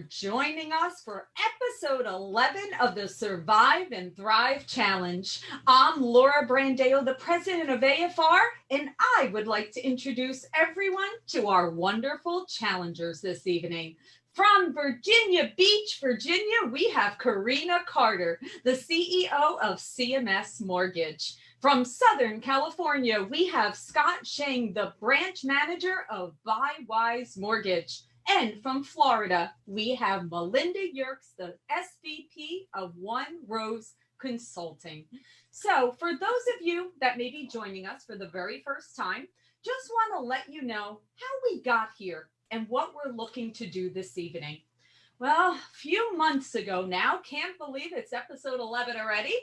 joining us for episode 11 of the Survive and Thrive Challenge. I'm Laura Brandao, the president of AFR, and I would like to introduce everyone to our wonderful challengers this evening. From Virginia Beach, Virginia, we have Corrina Carter, the CEO of CMS Mortgage. From Southern California, we have Scott Schang, the branch manager of BuyWise Mortgage. And from Florida, we have Melinda Yerkes, the SVP of One Rose Consulting. So for those of you that may be joining us for the very first time, just want to let you know how we got here and what we're looking to do this evening. Well, a few months ago now, can't believe it's episode 11 already,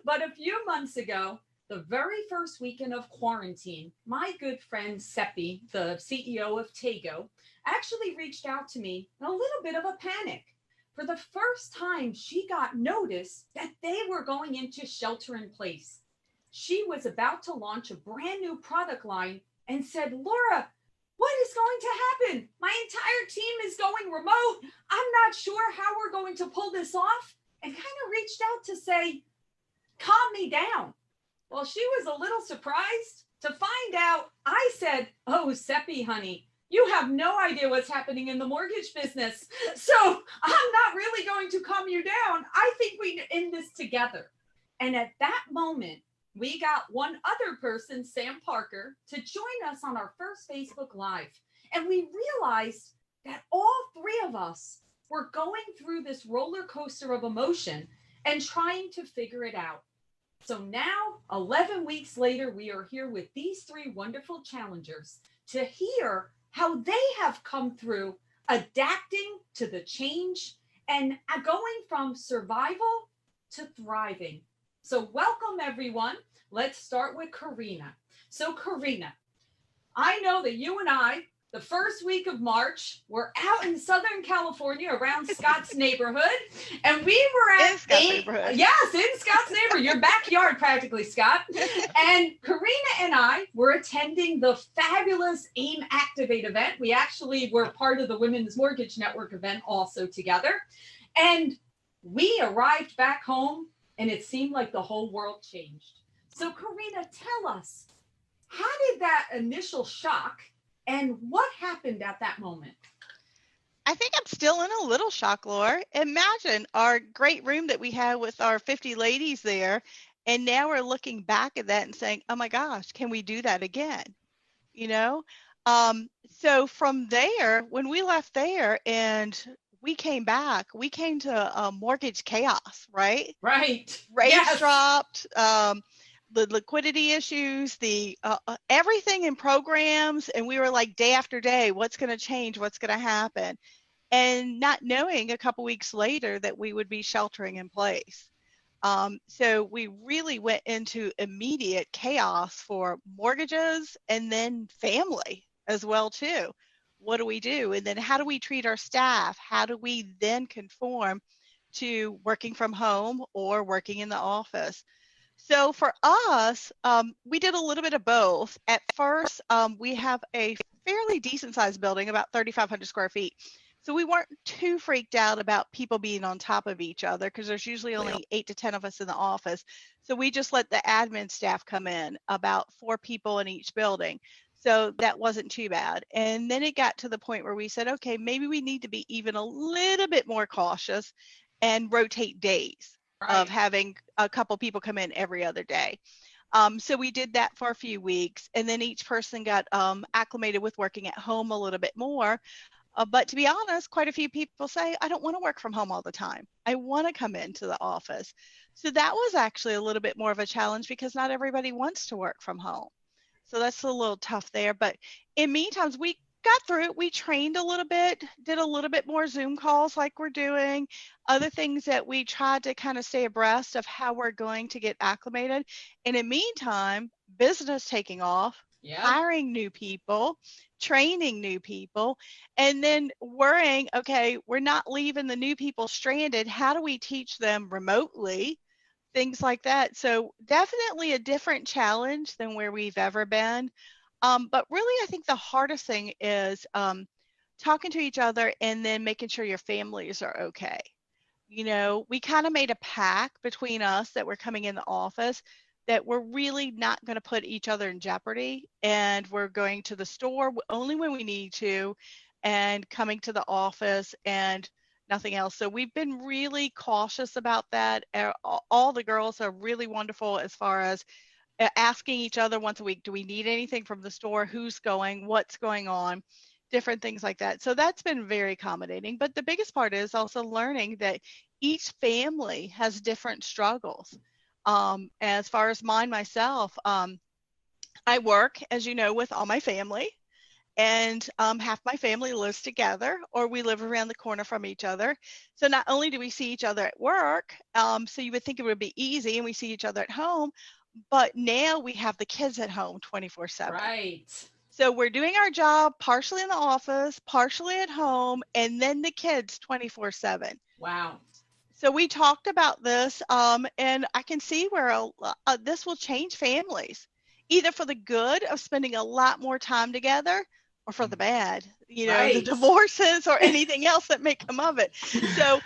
but a few months ago, the very first weekend of quarantine, my good friend Seppi, the CEO of Tego, actually reached out to me in a little bit of a panic. For the first time, she got notice that they were going into shelter in place. She was about to launch a brand new product line and said, Laura, what is going to happen? My entire team is going remote. I'm not sure how we're going to pull this off. And kind of reached out to say, calm me down. Well, she was a little surprised to find out. I said, oh, Seppi, honey, you have no idea what's happening in the mortgage business. So I'm not really going to calm you down. I think we end this together. And at that moment, we got one other person, Sam Parker, to join us on our first Facebook Live. And we realized that all three of us were going through this roller coaster of emotion and trying to figure it out. So now, 11 weeks later, we are here with these three wonderful challengers to hear how they have come through adapting to the change and going from survival to thriving. So welcome, everyone. Let's start with Corrina. So Corrina, I know that you and I, the first week of March, were out in Southern California around Scott's neighborhood, and we were at in Scott's neighborhood, your backyard practically, Scott. And Corrina and I were attending the fabulous AIM Activate event. We actually were part of the Women's Mortgage Network event also together. And we arrived back home, and it seemed like the whole world changed. So Corrina, tell us, how did that initial shock and what happened at that moment? I think I'm still in a little shock, Laura. Imagine our great room that we had with our 50 ladies there, and now we're looking back at that and saying, oh my gosh, can we do that again? You know? So from there, when we left there and we came back, we came to mortgage chaos, right? Right. Rates dropped. The liquidity issues, the everything in programs, and we were like day after day, what's going to change, what's going to happen, and not knowing a couple weeks later that we would be sheltering in place. So we really went into immediate chaos for mortgages and then family as well too. What do we do? And then how do we treat our staff? How do we then conform to working from home or working in the office? So for us, we did a little bit of both. At first, we have a fairly decent sized building, about 3,500 square feet. So we weren't too freaked out about people being on top of each other because there's usually only 8 to 10 of us in the office. So we just let the admin staff come in, about 4 people in each building. So that wasn't too bad. And then it got to the point where we said, okay, maybe we need to be even a little bit more cautious and rotate days. Right. Of having a couple people come in every other day. So we did that for a few weeks, and then each person got acclimated with working at home a little bit more. But to be honest, quite a few people say, I don't want to work from home all the time. I want to come into the office. So that was actually a little bit more of a challenge because not everybody wants to work from home. So that's a little tough there. But in meantime, we got through it. We trained a little bit, did a little bit more Zoom calls like we're doing, other things that we tried to kind of stay abreast of how we're going to get acclimated. And in the meantime, business taking off, hiring new people, training new people, and then worrying, okay, we're not leaving the new people stranded. How do we teach them remotely? Things like that. So definitely a different challenge than where we've ever been. But really, I think the hardest thing is talking to each other and then making sure your families are okay. We kind of made a pact between us that we're coming in the office that we're really not going to put each other in jeopardy, and we're going to the store only when we need to and coming to the office and nothing else. So we've been really cautious about that. All the girls are really wonderful as far as asking each other once a week, do we need anything from the store? Who's going? What's going on? Different things like that. So that's been very accommodating. But the biggest part is also learning that each family has different struggles. As far as myself, I work, as you know, with all my family, and half my family lives together, or we live around the corner from each other. So not only do we see each other at work, so you would think it would be easy, and we see each other at home, but now we have the kids at home 24/7. Right. So we're doing our job partially in the office, partially at home, and then the kids 24/7. Wow. So we talked about this, and I can see where this will change families, either for the good of spending a lot more time together, or for the bad, the Right. divorces or anything else that may come of it. So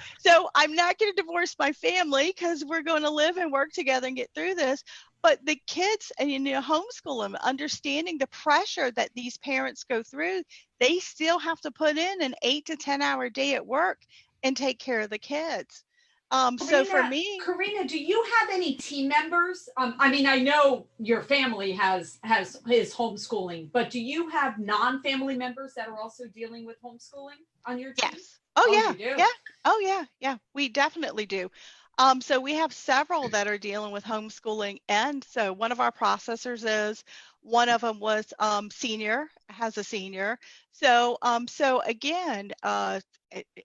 I'm not going to divorce my family because we're going to live and work together and get through this. But the kids, and homeschool them, understanding the pressure that these parents go through, they still have to put in an 8 to 10 hour day at work and take care of the kids. So for me, Corrina, do you have any team members? I mean, I know your family has his homeschooling, but do you have non-family members that are also dealing with homeschooling on your team? yes. Oh, yeah. You do? Yeah. Oh, yeah. Yeah. We definitely do. So we have several that are dealing with homeschooling. And so one of our processors is, one of them was has a senior. So again,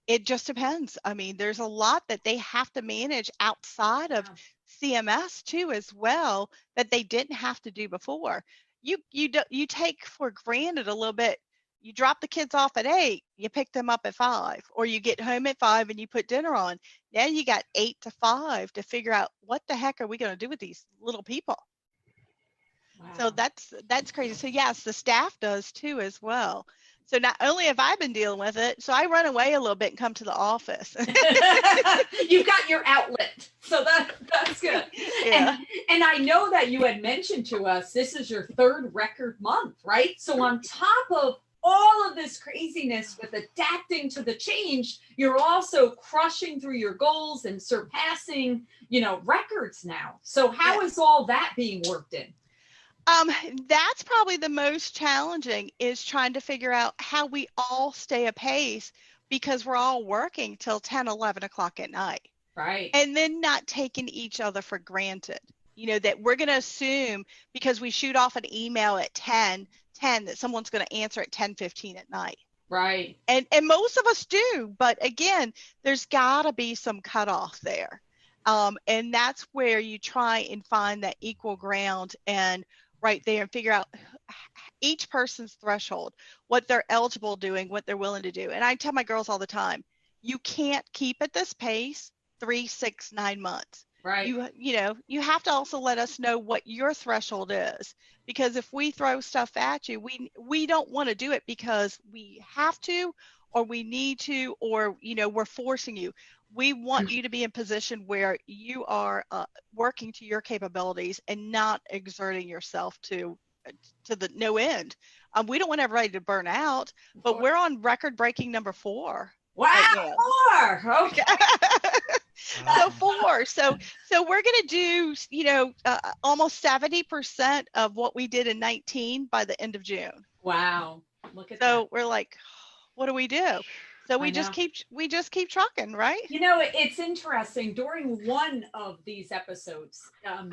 it just depends. I mean, there's a lot that they have to manage outside of CMS too, as well, that they didn't have to do before. You take for granted a little bit. You drop the kids off at 8, you pick them up at 5, or you get home at 5 and you put dinner on. Now you got 8 to 5 to figure out what the heck are we going to do with these little people. Wow. So that's crazy. So yes, the staff does too as well. So not only have I been dealing with it, so I run away a little bit and come to the office. You've got your outlet. So that's good. Yeah. And I know that you had mentioned to us, this is your 3rd record month, right? So on top of all of this craziness with adapting to the change, you're also crushing through your goals and surpassing, records now. So how is all that being worked in? That's probably the most challenging, is trying to figure out how we all stay apace, because we're all working till 10, 11 o'clock at night. Right. And then not taking each other for granted, that we're going to assume because we shoot off an email at 10 that someone's going to answer at 10:15 at night. Right. And most of us do, but again, there's got to be some cutoff there. And that's where you try and find that equal ground, and right there, and figure out each person's threshold, what they're eligible doing, what they're willing to do. And I tell my girls all the time, you can't keep at this pace 3, 6, 9 months. Right. You have to also let us know what your threshold is, because if we throw stuff at you, we don't want to do it because we have to, or we need to, or we're forcing you. We want you to be in position where you are working to your capabilities and not exerting yourself to the no end. We don't want everybody to burn out, but we're on record-breaking number 4. Wow, right 4. Okay. So 4. So we're going to do, almost 70% of what we did in 19 by the end of June. Wow. Look at that. So we're like, what do we do? So we just keep trucking, right? It's interesting. During one of these episodes,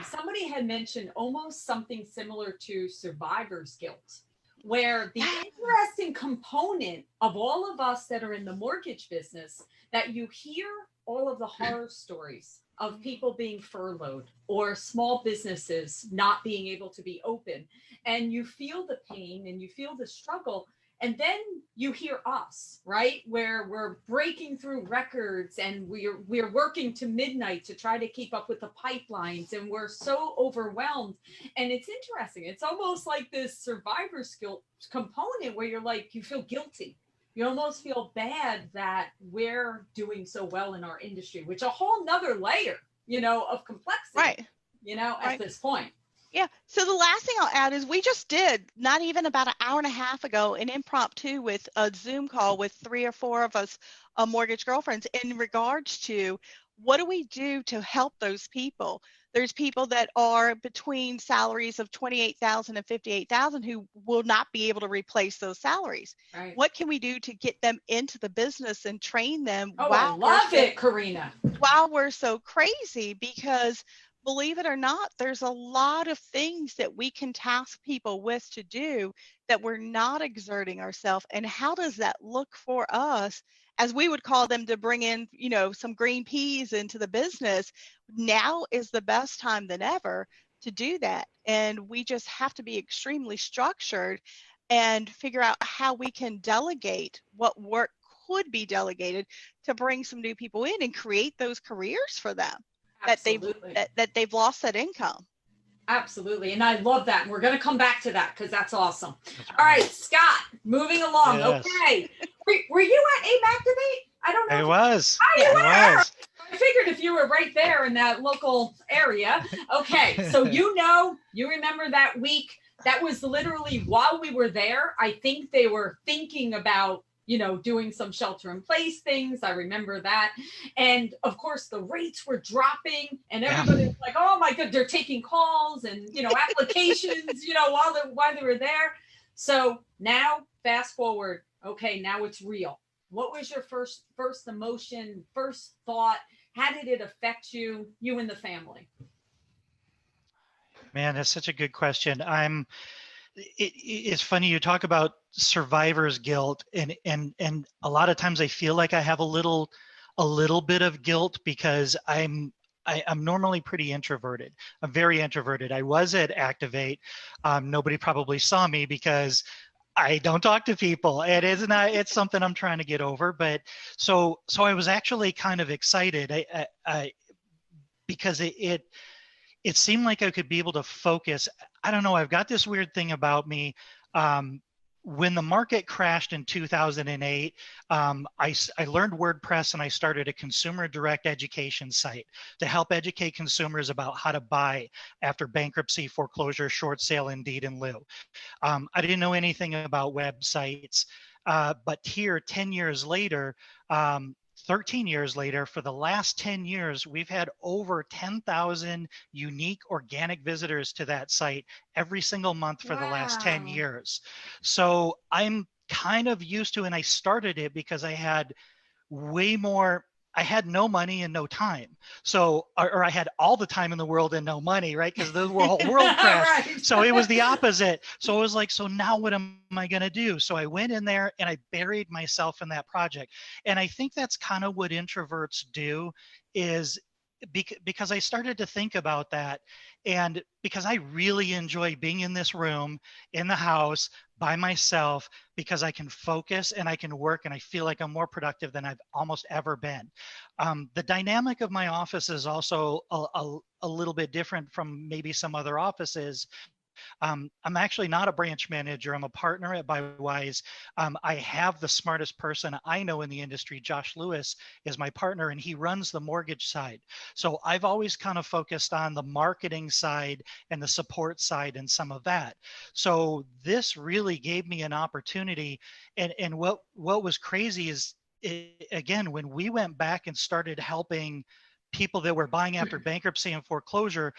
somebody had mentioned almost something similar to survivor's guilt, where the interesting component of all of us that are in the mortgage business, that you hear all of the horror stories of people being furloughed or small businesses not being able to be open, and you feel the pain and you feel the struggle. And then you hear us, right, where we're breaking through records and we're working to midnight to try to keep up with the pipelines, and we're so overwhelmed. And it's interesting. It's almost like this survivor's guilt component where you're like, you feel guilty. you almost feel bad that we're doing so well in our industry, which a whole nother layer, of complexity, Right. at Right. this point. Yeah. So the last thing I'll add is we just did, not even about an hour and a half ago, an impromptu with a Zoom call with 3 or 4 of us mortgage girlfriends in regards to what do we do to help those people. There's people that are between salaries of 28,000 and 58,000 who will not be able to replace those salaries. Right. What can we do to get them into the business and train them Oh, I love it, Corrina. while we're so crazy? Because believe it or not, there's a lot of things that we can task people with to do that we're not exerting ourselves. And how does that look for us, as we would call them, to bring in, some green peas into the business? Now is the best time than ever to do that. And we just have to be extremely structured and figure out how we can delegate what work could be delegated to bring some new people in and create those careers for them that Absolutely. they've lost that income. Absolutely. And I love that. And we're going to come back to that because that's awesome. All right, Scott, moving along. Yes. Okay. Were you at AIM Activate? I don't know. I was. You were. I was. I figured if you were right there in that local area. Okay. So, you remember that week? That was literally while we were there. I think they were thinking about doing some shelter in place things. I remember that. And of course, the rates were dropping and everybody was like, oh my God, they're taking calls and, applications, while they were there. So now fast forward. Okay, now it's real. What was your first emotion, first thought? How did it affect you and the family? Man, that's such a good question. It's funny you talk about survivor's guilt, and a lot of times I feel like I have a little bit of guilt because I'm normally pretty introverted. I'm very introverted. I was at Activate. Nobody probably saw me because I don't talk to people. It's something I'm trying to get over. But so I was actually kind of excited. I because it seemed like I could be able to focus. I don't know. I've got this weird thing about me. When the market crashed in 2008, I learned WordPress and I started a consumer direct education site to help educate consumers about how to buy after bankruptcy, foreclosure, short sale, and deed in lieu. I didn't know anything about websites, but here 10 years later, 13 years later, for the last 10 years, we've had over 10,000 unique organic visitors to that site every single month for the last 10 years. So I'm kind of used to, and I started it because I had I had no money and no time. So, or I had all the time in the world and no money, right? Because the whole world crashed. Right. So it was the opposite. So I was like, so now what am I going to do? So I went in there and I buried myself in that project. And I think that's kind of what introverts do, is because I started to think about that, and because I really enjoy being in this room, in the house, by myself, because I can focus and I can work and I feel like I'm more productive than I've almost ever been. The dynamic of my office is also a little bit different from maybe some other offices. I'm actually not a branch manager. I'm a partner at Bywise. I have the smartest person I know in the industry. Josh Lewis is my partner, and he runs the mortgage side. So I've always kind of focused on the marketing side and the support side and some of that. So this really gave me an opportunity. And what was crazy is, again, when we went back and started helping people that were buying after bankruptcy and foreclosure,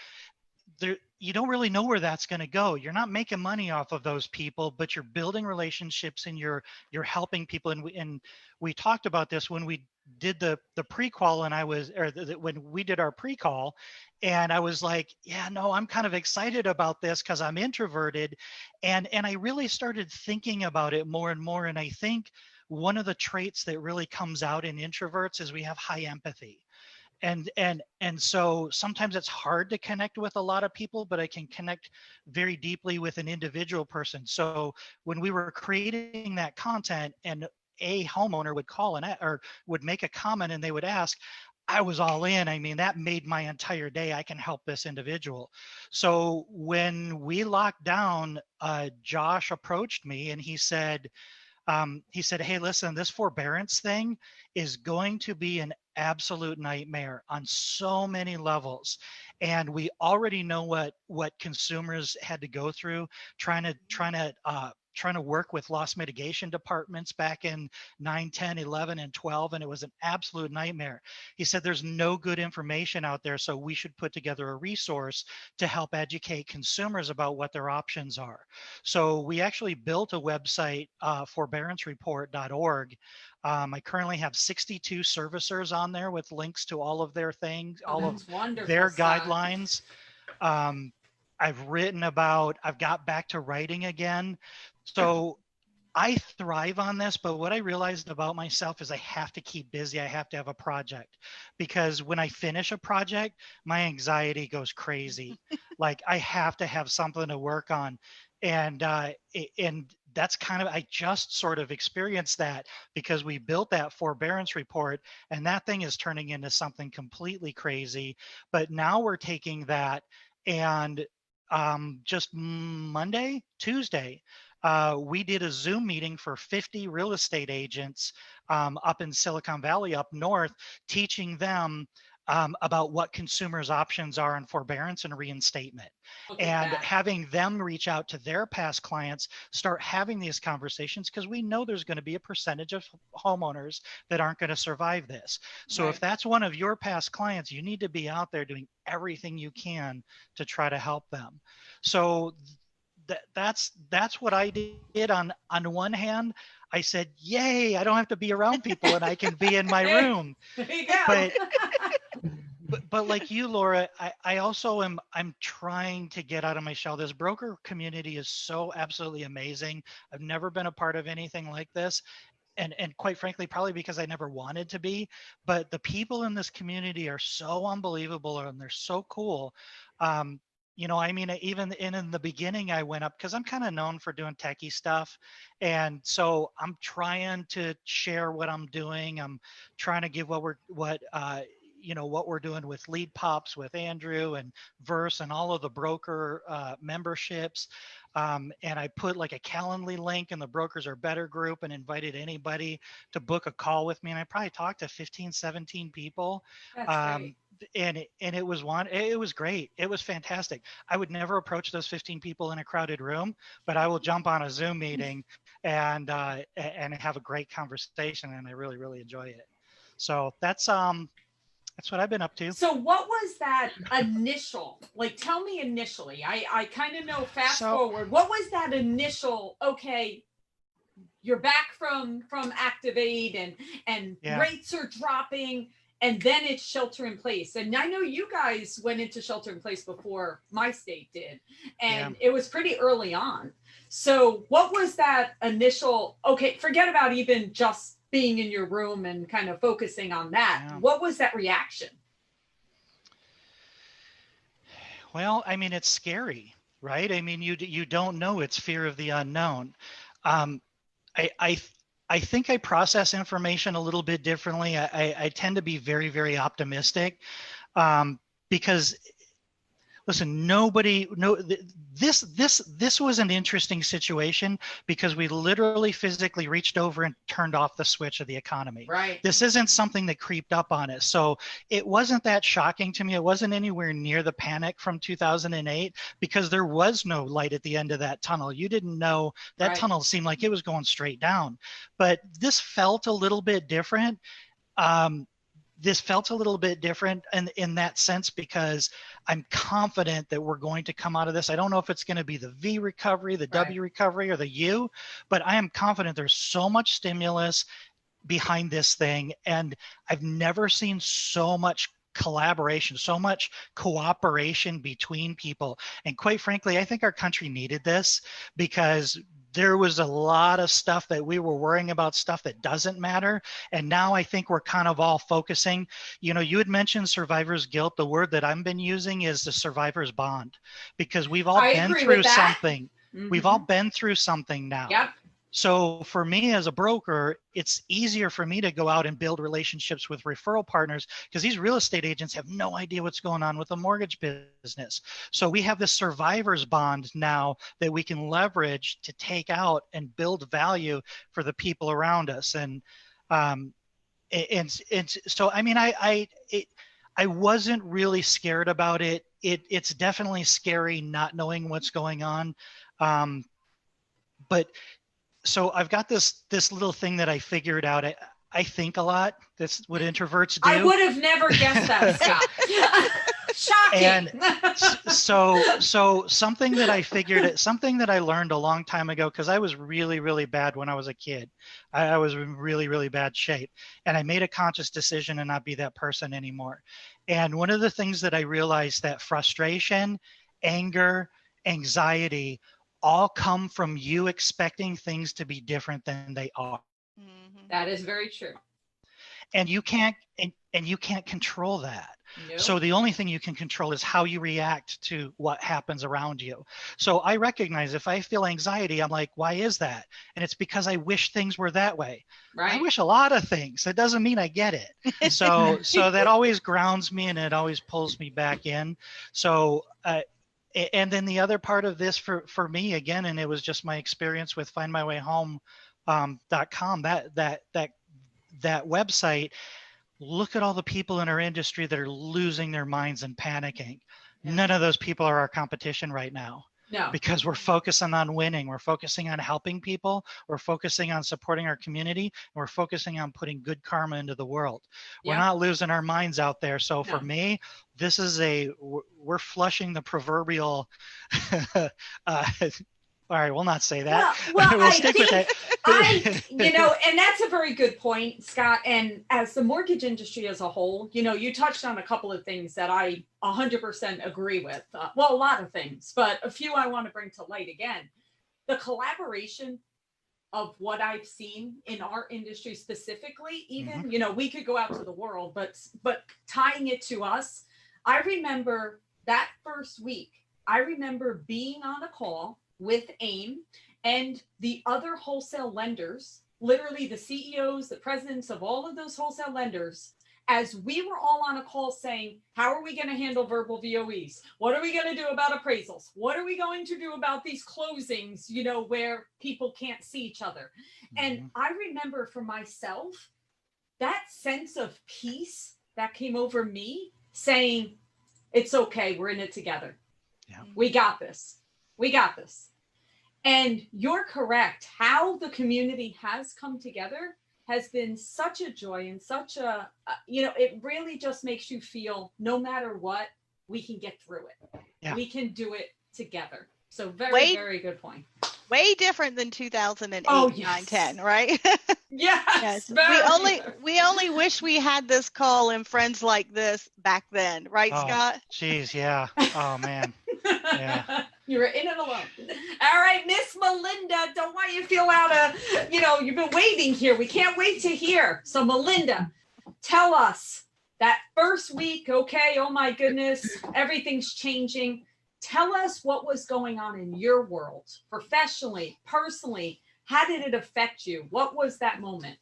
you don't really know where that's going to go. You're not making money off of those people, but you're building relationships and you're helping people. And we talked about this when we did the pre-qual, and when we did our pre-call, and I was like, yeah, no, I'm kind of excited about this because I'm introverted, and I really started thinking about it more and more. And I think one of the traits that really comes out in introverts is we have high empathy. And so sometimes it's hard to connect with a lot of people, but I can connect very deeply with an individual person. So when we were creating that content and a homeowner would call or would make a comment and they would ask, I was all in. I mean, that made my entire day. I can help this individual. So when we locked down, Josh approached me and he said, He said, hey, listen, this forbearance thing is going to be an absolute nightmare on so many levels. And we already know what consumers had to go through trying to work with loss mitigation departments back in 9, 10, 11, and 12, and it was an absolute nightmare. He said there's no good information out there, so we should put together a resource to help educate consumers about what their options are. So we actually built a website, forbearancereport.org. I currently have 62 servicers on there with links to all of their things, all of their guidelines. I've got back to writing again. So I thrive on this, but what I realized about myself is I have to keep busy. I have to have a project, because when I finish a project, my anxiety goes crazy. Like I have to have something to work on. And that's kind of, I just sort of experienced that because we built that forbearance report, and that thing is turning into something completely crazy. But now we're taking that, and just Tuesday, we did a Zoom meeting for 50 real estate agents up in Silicon Valley up north, teaching them about what consumers' options are in forbearance and reinstatement, and having them reach out to their past clients, start having these conversations, because we know there's going to be a percentage of homeowners that aren't going to survive this. So if that's one of your past clients, you need to be out there doing everything you can to try to help them. So that's what I did. On one hand, I said, yay, I don't have to be around people and I can be in my room. There you go. But like you, Laura, I also I'm trying to get out of my shell. This broker community is so absolutely amazing. I've never been a part of anything like this. And quite frankly, probably because I never wanted to be, but the people in this community are so unbelievable and they're so cool. I mean, even in the beginning, I went up because I'm kind of known for doing techie stuff. And so I'm trying to share what I'm doing. I'm trying to give what we're doing with Lead Pops with Andrew and Verse and all of the broker memberships. And I put like a Calendly link in the Brokers Are Better group and invited anybody to book a call with me. And I probably talked to 15, 17 people. That's great. And it was great. It was fantastic. I would never approach those 15 people in a crowded room, but I will jump on a Zoom meeting and have a great conversation. And I really, really enjoy it. So that's what I've been up to. So what was that initial, like, tell me initially, I kind of know forward, what was that initial, okay, you're back from Activate and rates are dropping, and then it's shelter in place. And I know you guys went into shelter in place before my state did, and it was pretty early on. So what was that initial, okay, forget about even just being in your room and kind of focusing on that. Yeah. What was that reaction? Well, I mean, it's scary, right? I mean, you don't know. It's fear of the unknown. I think I process information a little bit differently. I tend to be very, very optimistic because, listen, this was an interesting situation because we literally physically reached over and turned off the switch of the economy. Right. This isn't something that creeped up on us. So it wasn't that shocking to me. It wasn't anywhere near the panic from 2008 because there was no light at the end of that tunnel. You didn't know that tunnel seemed like it was going straight down. But this felt a little bit different. This felt a little bit different in that sense because I'm confident that we're going to come out of this. I don't know if it's going to be the V recovery, the W recovery, or the U, but I am confident there's so much stimulus behind this thing. And I've never seen so much collaboration, so much cooperation between people. And quite frankly, I think our country needed this because there was a lot of stuff that we were worrying about, stuff that doesn't matter. And now I think we're kind of all focusing. You had mentioned survivor's guilt. The word that I've been using is the survivor's bond, because we've all been through something. Mm-hmm. We've all been through something now. Yep. So for me as a broker, it's easier for me to go out and build relationships with referral partners because these real estate agents have no idea what's going on with the mortgage business. So we have this survivor's bond now that we can leverage to take out and build value for the people around us. And so, I mean, I wasn't really scared about it. It's definitely scary not knowing what's going on. But so I've got this little thing that I figured out. I think a lot. That's what introverts do. I would have never guessed that, Scott. Shocking. And so something that I figured, something that I learned a long time ago, because I was really, really bad when I was a kid. I was in really, really bad shape. And I made a conscious decision to not be that person anymore. And one of the things that I realized that frustration, anger, anxiety, all come from you expecting things to be different than they are. Mm-hmm. That is very true. And you can't control that. Nope. So the only thing you can control is how you react to what happens around you. So I recognize if I feel anxiety, I'm like, why is that? And it's because I wish things were that way. Right. I wish a lot of things. It doesn't mean I get it. So that always grounds me and it always pulls me back in. So and then the other part of this for me again, and it was just my experience with findmywayhome.com, that website. Look at all the people in our industry that are losing their minds and panicking. Yeah. None of those people are our competition right now. No. Because we're focusing on winning. We're focusing on helping people. We're focusing on supporting our community. And we're focusing on putting good karma into the world. We're not losing our minds out there. So for me, this is we're flushing the proverbial, all right, we'll not say that. Well, we'll stick with it. And that's a very good point, Scott. And as the mortgage industry as a whole, you touched on a couple of things that I 100% agree with. Well, a lot of things, but a few I want to bring to light again. The collaboration of what I've seen in our industry specifically, even, we could go out to the world, but tying it to us, I remember that first week, I remember being on a call with AIM and the other wholesale lenders, literally the CEOs, the presidents of all of those wholesale lenders, as we were all on a call saying, how are we going to handle verbal VOEs? What are we going to do about appraisals? What are we going to do about these closings, where people can't see each other? And I remember for myself, that sense of peace that came over me saying, it's okay, we're in it together. Yeah. We got this. We got this. And you're correct. How the community has come together has been such a joy and such a, it really just makes you feel no matter what, we can get through it. Yeah. We can do it together. So very good point. Way different than 2008, 9, 10, right? Yes. We only wish we had this call and friends like this back then, right, Scott? Geez, yeah. Oh man. Yeah. You were in it alone. All right, Miss Melinda, don't want you to feel out of, you've been waiting here. We can't wait to hear. So Melinda, tell us that first week, okay, oh my goodness, everything's changing. Tell us what was going on in your world, professionally, personally. How did it affect you? What was that moment?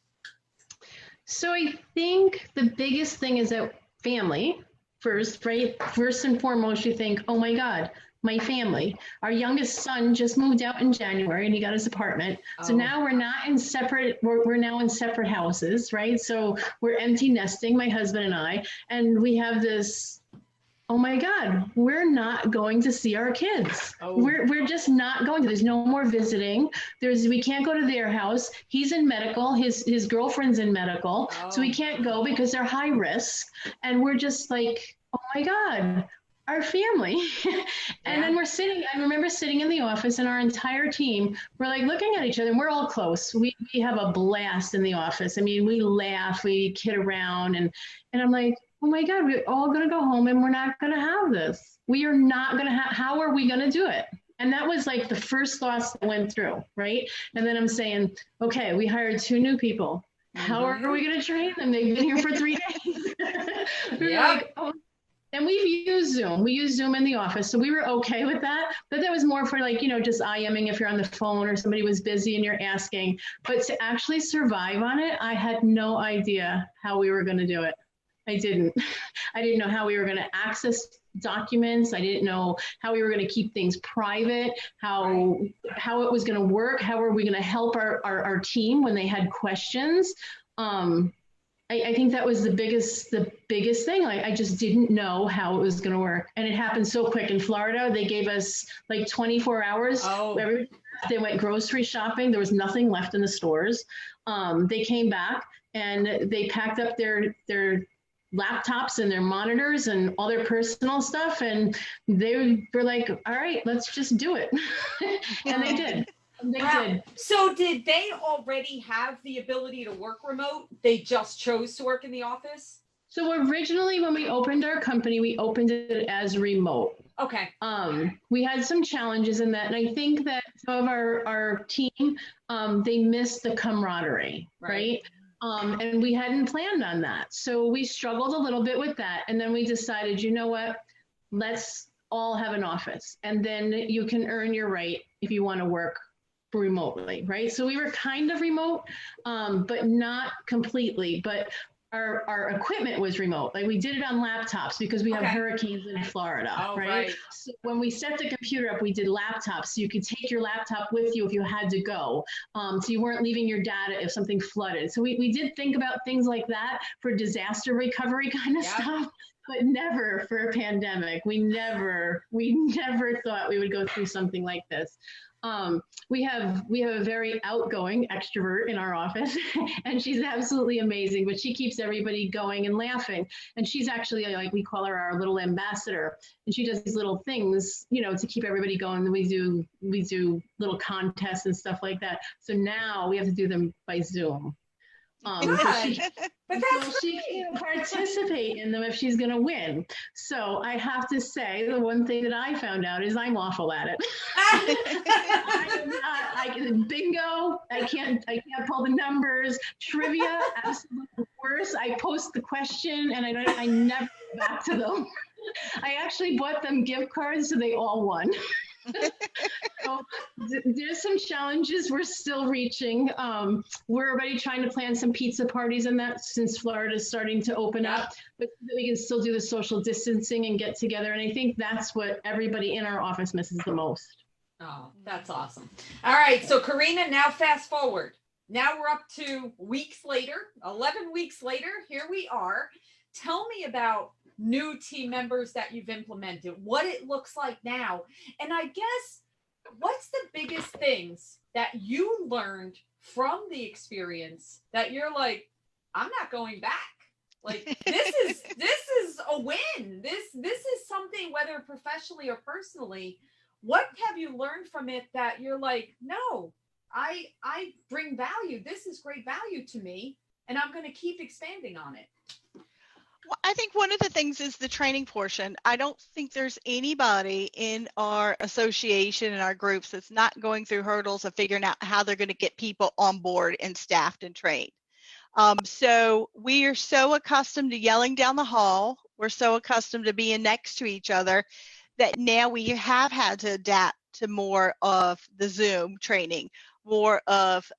So I think the biggest thing is that family first, right? First and foremost, you think, oh my God, my family. Our youngest son just moved out in January and he got his apartment. So now we're not in separate, we're now in separate houses, right? So we're empty nesting, my husband and I, and we have this, oh my God, we're not going to see our kids. We're just not going to. There's no more visiting. We can't go to their house. He's in medical. His girlfriend's in medical. So we can't go because they're high risk. And we're just like, oh my God, our family. And then I remember sitting in the office and our entire team, we're like looking at each other and we're all close. We have a blast in the office. I mean, we laugh, we kid around and I'm like, oh my God, we're all going to go home and we're not going to have this. We are not going to how are we going to do it? And that was like the first thoughts that went through, right? And then I'm saying, okay, we hired 2 new people. How are we going to train them? They've been here for 3 days. We're like, And we've used Zoom. We use Zoom in the office. So we were okay with that. But that was more for like, just IMing if you're on the phone or somebody was busy and you're asking. But to actually survive on it, I had no idea how we were going to do it. I didn't. I didn't know how we were going to access documents. I didn't know how we were going to keep things private, how it was going to work, how were we going to help our team when they had questions. I think that was the biggest thing. I just didn't know how it was going to work. And it happened so quick. In Florida, they gave us like 24 hours. Oh. They went grocery shopping. There was nothing left in the stores. They came back and they packed up their laptops and their monitors and all their personal stuff. And they were like, all right, let's just do it. And they did. They did. So did they already have the ability to work remote? They just chose to work in the office? So originally when we opened our company, we opened it as remote. Okay. We had some challenges in that. And I think that some of our team, they missed the camaraderie, right? And we hadn't planned on that. So we struggled a little bit with that. And then we decided, you know what, let's all have an office. And then you can earn your right if you want to work remotely, right? So we were kind of remote, but not completely. But our equipment was remote. Like we did it on laptops because we have hurricanes in Florida, right? So when we set the computer up, we did laptops. So you could take your laptop with you if you had to go. So you weren't leaving your data if something flooded. So we did think about things like that for disaster recovery kind of stuff, but never for a pandemic. We never thought we would go through something like this. We have a very outgoing extrovert in our office and she's absolutely amazing, but she keeps everybody going and laughing. And she's actually, like, we call her our little ambassador, and she does these little things, to keep everybody going. We do little contests and stuff like that. So now we have to do them by Zoom. She can't participate in them if she's going to win. So I have to say, the one thing that I found out is I'm awful at it. I can bingo. I can't pull the numbers. Trivia, absolutely worse. I post the question and I never get back to them. I actually bought them gift cards so they all won. So there's some challenges we're still reaching. We're already trying to plan some pizza parties and that since Florida is starting to open up, but we can still do the social distancing and get together. And I think that's what everybody in our office misses the most. Oh, that's awesome. All right. So Corrina, now fast forward. Now we're up to weeks later, 11 weeks later, here we are. Tell me about new team members that you've implemented, what it looks like now. And I guess, what's the biggest things that you learned from the experience that you're like, I'm not going back. Like, this is a win. This is something, whether professionally or personally, what have you learned from it that you're like, no, I bring value. This is great value to me, and I'm going to keep expanding on it. Well, I think one of the things is the training portion. I don't think there's anybody in our association and our groups that's not going through hurdles of figuring out how they're going to get people on board and staffed and trained. So we are so accustomed to yelling down the hall. We're so accustomed to being next to each other that now we have had to adapt to more of the Zoom training, more of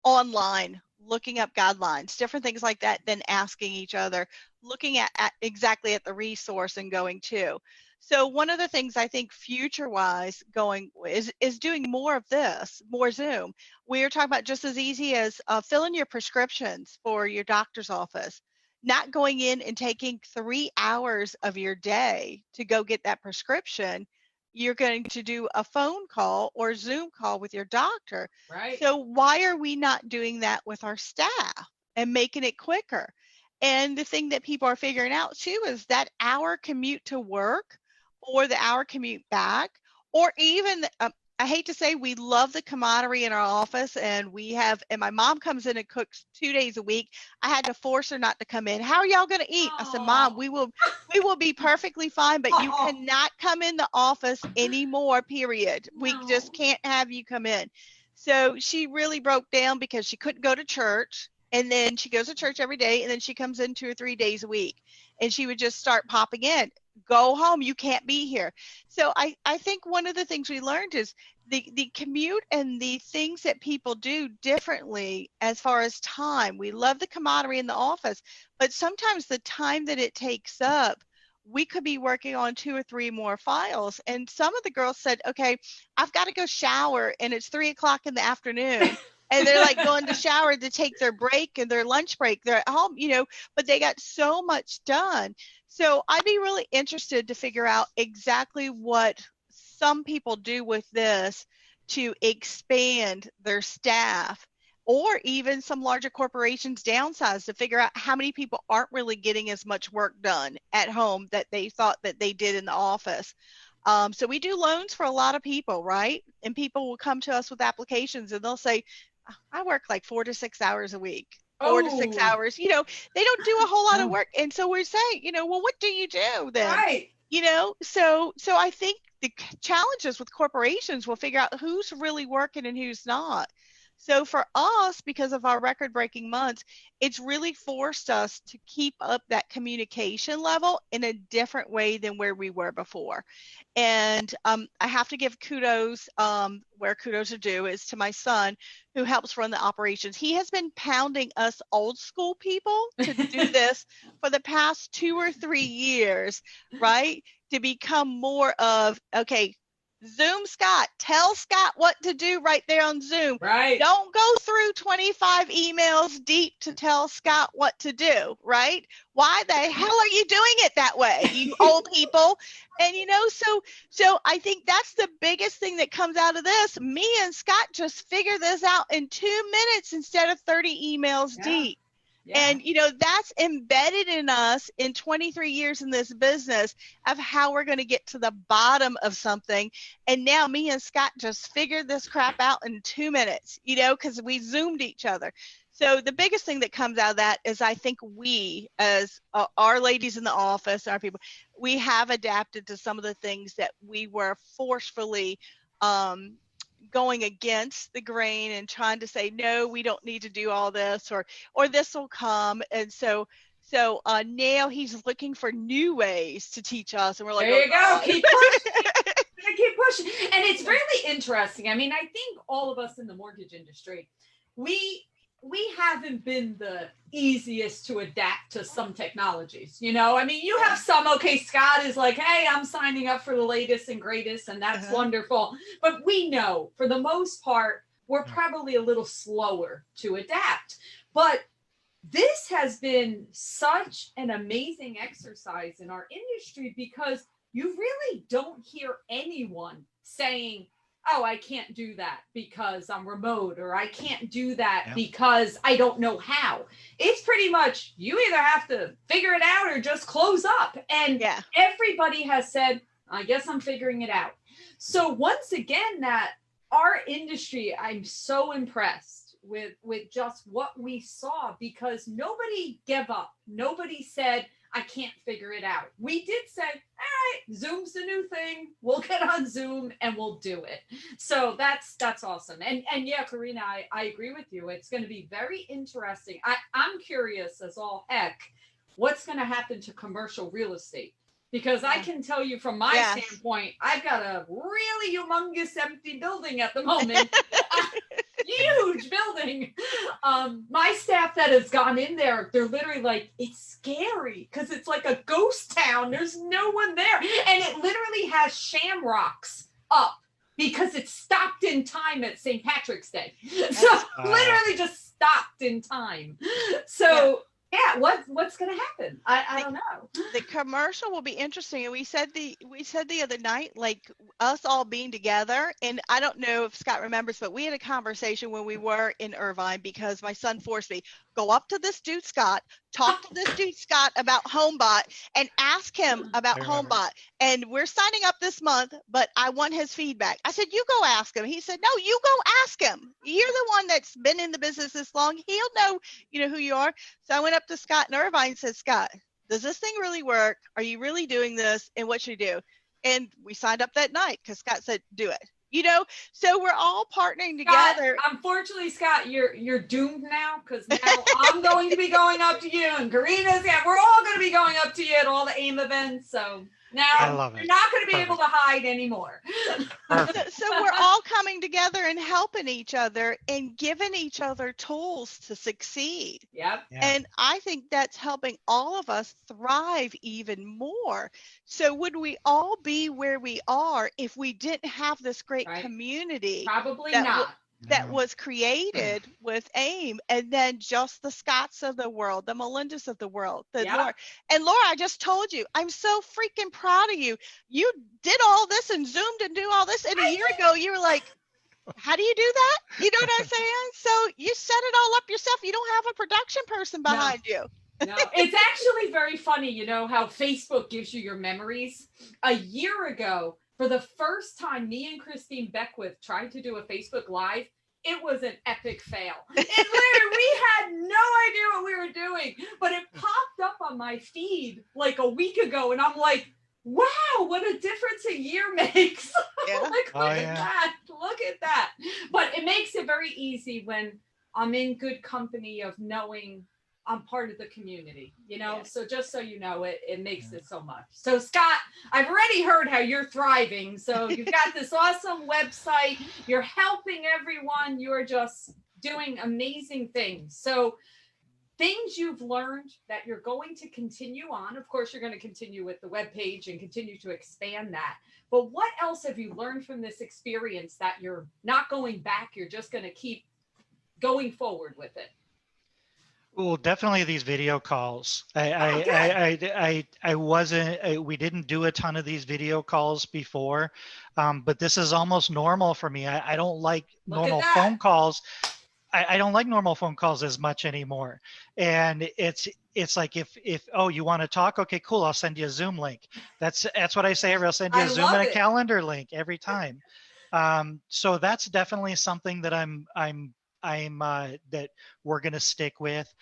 online, looking up guidelines, different things like that, than asking each other, looking at exactly at the resource and going to. So one of the things I think future-wise going is doing more of this, more Zoom. We are talking about just as easy as filling your prescriptions for your doctor's office, not going in and taking 3 hours of your day to go get that prescription. You're going to do a phone call or Zoom call with your doctor. Right. So why are we not doing that with our staff and making it quicker? And the thing that people are figuring out too is that hour commute to work or the hour commute back, or even, I hate to say, we love the camaraderie in our office, and my mom comes in and cooks 2 days a week. I had to force her not to come in. How are y'all going to eat? I said, Mom, we will be perfectly fine, but you cannot come in the office anymore, period. We just can't have you come in. So she really broke down because she couldn't go to church, and then she goes to church every day, and then she comes in 2 or 3 days a week. and she would just start popping in. Go home, you can't be here. So I think one of the things we learned is the commute and the things that people do differently as far as time. We love the camaraderie in the office, but sometimes the time that it takes up, we could be working on 2 or 3 more files. And some of the girls said, okay, I've got to go shower and it's 3 o'clock in the afternoon. And they're like going to shower to take their break and their lunch break. They're at home, but they got so much done. So I'd be really interested to figure out exactly what some people do with this to expand their staff, or even some larger corporations downsize to figure out how many people aren't really getting as much work done at home that they thought that they did in the office. So we do loans for a lot of people, right? And people will come to us with applications and they'll say, I work like 4 to 6 hours a week. 4 to 6 hours, they don't do a whole lot of work. And so we're saying, well, what do you do then? Right. So I think the challenges with corporations will figure out who's really working and who's not. So for us, because of our record-breaking months, it's really forced us to keep up that communication level in a different way than where we were before. And I have to give kudos, where kudos are due, is to my son, who helps run the operations. He has been pounding us old school people to do this for the past 2 or 3 years, right? To become more of, okay, Zoom Scott, tell Scott what to do right there on Zoom. Right. Don't go through 25 emails deep to tell Scott what to do, right? Why the hell are you doing it that way, you old people? And so I think that's the biggest thing that comes out of this. Me and Scott just figure this out in 2 minutes instead of 30 emails deep. Yeah. And, that's embedded in us in 23 years in this business of how we're going to get to the bottom of something. And now me and Scott just figured this crap out in 2 minutes, because we Zoomed each other. So the biggest thing that comes out of that is I think we, as our ladies in the office, our people, we have adapted to some of the things that we were forcefully going against the grain and trying to say, no, we don't need to do all this, or this will come. And so now he's looking for new ways to teach us. And we're like, there you go. Keep pushing. Keep pushing. And it's really interesting. I mean, I think all of us in the mortgage industry, we haven't been the easiest to adapt to some technologies, I mean, you have some, okay, Scott is like, hey, I'm signing up for the latest and greatest, and that's wonderful. But we know for the most part, we're probably a little slower to adapt. But this has been such an amazing exercise in our industry, because you really don't hear anyone saying, oh, I can't do that because I'm remote, or I can't do that because I don't know how. It's pretty much, you either have to figure it out or just close up. And everybody has said, I guess I'm figuring it out. So once again, that our industry, I'm so impressed with just what we saw, because nobody gave up. Nobody said, I can't figure it out. We did say, all right, Zoom's the new thing. We'll get on Zoom and we'll do it. So that's awesome. And yeah, Corrina, I agree with you. It's going to be very interesting. I'm curious as all heck, what's going to happen to commercial real estate? Because I can tell you from my standpoint, I've got a really humongous empty building at the moment. Huge building. My staff that has gone in there, they're literally like, it's scary because it's like a ghost town. There's no one there. And it literally has shamrocks up because it stopped in time at St. Patrick's Day. So literally just stopped in time. So yeah, what's going to happen? I don't know. The commercial will be interesting. And we said the other night, like us all being together, and I don't know if Scott remembers, but we had a conversation when we were in Irvine, because my son forced me, go up to this dude Scott, talk to this dude Scott about HomeBot, and ask him about HomeBot. And we're signing up this month, but I want his feedback. I said, you go ask him. He said, no, you go ask him. You're the one that's been in the business this long. He'll know, who you are. So I went up to Scott in Irvine and said, Scott, does this thing really work? Are you really doing this? And what should you do? And we signed up that night because Scott said, do it. You know, so we're all partnering together. Scott, unfortunately, Scott, you're doomed now, because now I'm going to be going up to you, and Corrina's, we're all going to be going up to you at all the AIM events. So now you're not going to be able to hide anymore. So we're all coming together and helping each other and giving each other tools to succeed. Yep. Yeah. And I think that's helping all of us thrive even more. So would we all be where we are if we didn't have this great community? Probably not. That was created with AIM, and then just the Scotts of the world, the Melindas of the world, Laura. And Laura, I just told you, I'm so freaking proud of you. You did all this and Zoomed and do all this, and a year ago you were like, how do you do that? You know what I'm saying? So you set it all up yourself. You don't have a production person behind you. No, it's actually very funny, you know, how Facebook gives you your memories. A year ago, for the first time, me and Christine Beckwith tried to do a Facebook Live. It was an epic fail. We had no idea what we were doing, but it popped up on my feed like a week ago, and I'm like, wow, what a difference a year makes. Yeah. Like, look at that. Look at that. But it makes it very easy when I'm in good company of knowing I'm part of the community, you know? Yeah. So just so you know, it makes it so much. So Scott, I've already heard how you're thriving. So you've got this awesome website. You're helping everyone. You're just doing amazing things. So things you've learned that you're going to continue on. Of course, you're going to continue with the webpage and continue to expand that. But what else have you learned from this experience that you're not going back? You're just going to keep going forward with it? Well, definitely these video calls. We didn't do a ton of these video calls before, but this is almost normal for me. I don't like normal phone calls. I don't like normal phone calls as much anymore. And it's like if you want to talk, okay, cool, I'll send you a Zoom link. That's what I say. I'll send you a Zoom and a calendar link every time. So that's definitely something that that we're going to stick with.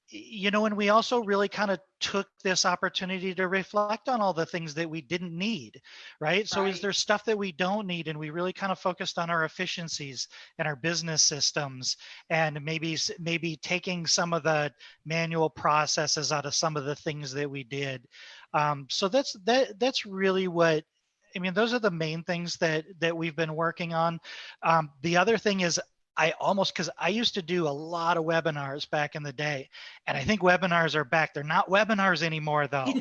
You know, and we also really kind of took this opportunity to reflect on all the things that we didn't need, right? So is there stuff that we don't need? And we really kind of focused on our efficiencies and our business systems, and maybe taking some of the manual processes out of some of the things that we did. So that's really what, I mean, those are the main things that we've been working on. The other thing is, because I used to do a lot of webinars back in the day, and I think webinars are back. They're not webinars anymore, though.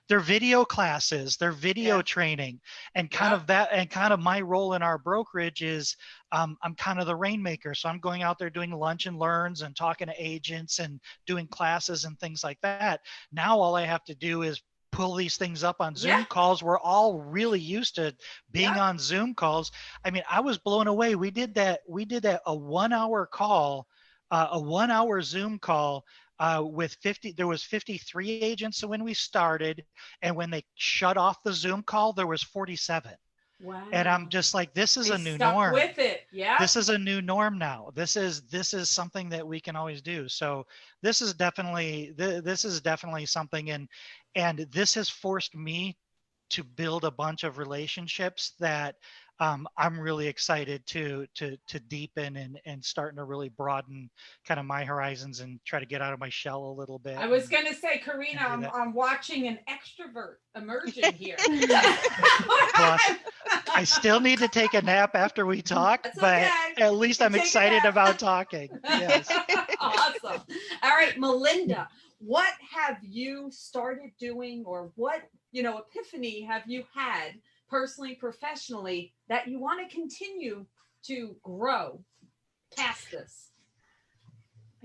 They're video classes, they're video training, and kind of my role in our brokerage is I'm kind of the rainmaker. So I'm going out there doing lunch and learns and talking to agents and doing classes and things like that. Now all I have to do is pull these things up on Zoom calls. We're all really used to being on Zoom calls. I mean, I was blown away. We did that a 1 hour call, a 1 hour Zoom call with 53 agents when we started. And when they shut off the Zoom call, there was 47. Wow. And I'm just like, this is a new norm. With it. Yeah. This is a new norm now. This is something that we can always do. So this is definitely something, and this has forced me to build a bunch of relationships that I'm really excited to deepen and starting to really broaden kind of my horizons and try to get out of my shell a little bit. I was going to say, Corrina, I'm watching an extrovert emerging here. Well, I still need to take a nap after we talk, but at least I'm excited about talking. Yes. Awesome. All right, Melinda, what have you started doing, or what, epiphany have you had personally, professionally, that you want to continue to grow past this?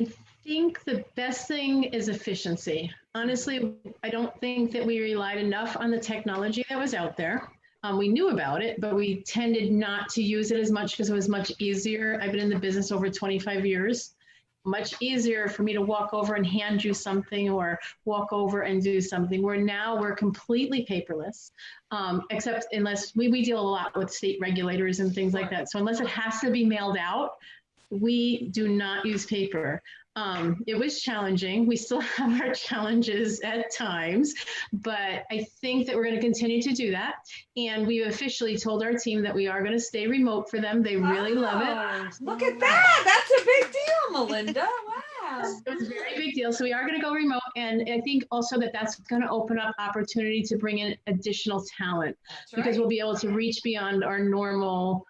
I think the best thing is efficiency. Honestly, I don't think that we relied enough on the technology that was out there. We knew about it, but we tended not to use it as much because it was much easier. I've been in the business over 25 years. Much easier for me to walk over and hand you something, or walk over and do something, where now we're completely paperless, except unless we deal a lot with state regulators and things like that. So unless it has to be mailed out, we do not use paper. It was challenging. We still have our challenges at times, but I think that we're going to continue to do that. And we officially told our team that we are going to stay remote for them. They really love it. Look at that. That's a big deal, Melinda. Wow. It's a very big deal. So we are going to go remote. And I think also that that's going to open up opportunity to bring in additional talent because we'll be able to reach beyond our normal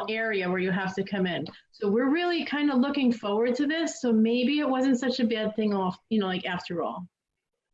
area where you have to come in. So we're really kind of looking forward to this. So maybe it wasn't such a bad thing like after all.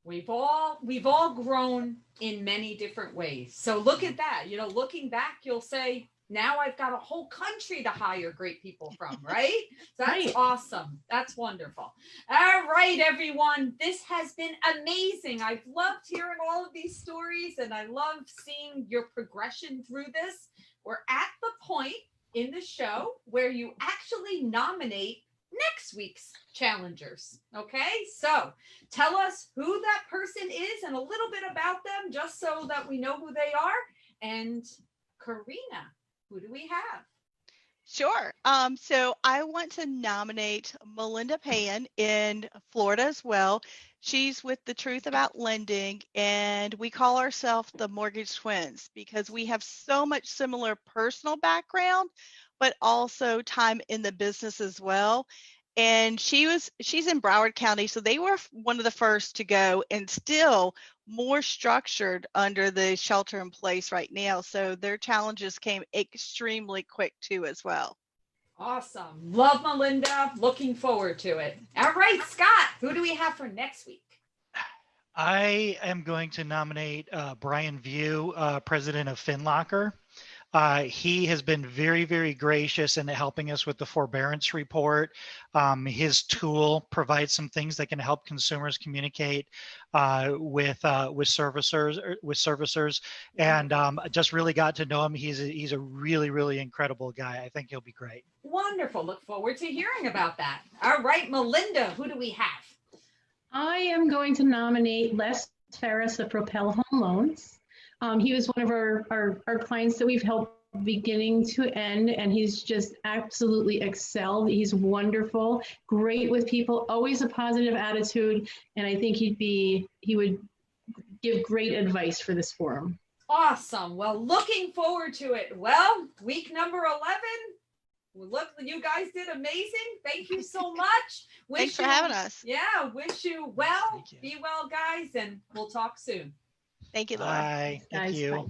We've all grown in many different ways. So look at that. Looking back, you'll say, now I've got a whole country to hire great people from, right? So that's awesome. That's wonderful. All right, everyone. This has been amazing. I've loved hearing all of these stories, and I love seeing your progression through this. We're at the point in the show where you actually nominate next week's challengers. Okay, so tell us who that person is and a little bit about them, just so that we know who they are. And Corrina, who do we have? Sure. So I want to nominate Melinda Pan in Florida as well. She's with The Truth About Lending, and we call ourselves the Mortgage Twins because we have so much similar personal background, but also time in the business as well. And she's in Broward County, so they were one of the first to go and still more structured under the shelter in place right now. So their challenges came extremely quick too as well. Awesome. Love Melinda. Looking forward to it. All right, Scott, who do we have for next week? I am going to nominate Brian View, president of FinLocker. He has been very, very gracious in helping us with the forbearance report. His tool provides some things that can help consumers communicate with servicers, and just really got to know him. He's a really, really incredible guy. I think he'll be great. Wonderful. Look forward to hearing about that. All right, Melinda, who do we have? I am going to nominate Les Ferris of Propel Home Loans. He was one of our clients that we've helped beginning to end, and he's just absolutely excelled. He's wonderful, great with people, always a positive attitude, and I think he would give great advice for this forum. Awesome. Well, looking forward to it. Well, week number 11. Look, you guys did amazing. Thank you so much. Thanks for having us. Yeah, wish you well. Be well, guys, and we'll talk soon. Thank you, Laura. Bye. Thank you. Bye.